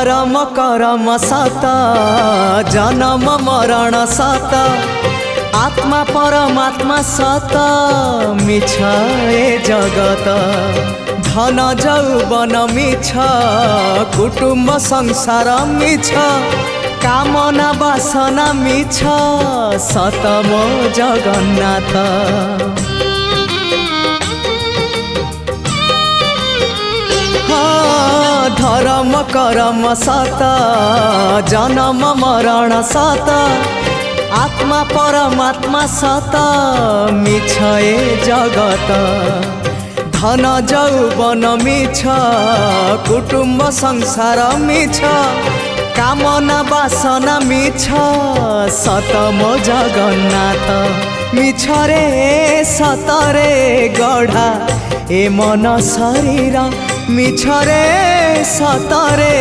धर्म करम सत जन्म मरण सत आत्मा परमात्मा सत मिछ ए जगत धन जौवन मिछ कुटुम्ब संसार मिछ कामना वासना मिछ सत मो जगन्नाथ। धर्म करम सत जन्म मरण सत आत्मा परमात्मा सत मिछ ए जगत धन जौवन मिछ कुटुम्ब संसार मिछ कामना वासना मिछ सत मो जगन्नाथ। मिछ रे सत रे गढ़ा ए मन शरीर मिछ रे सत रे।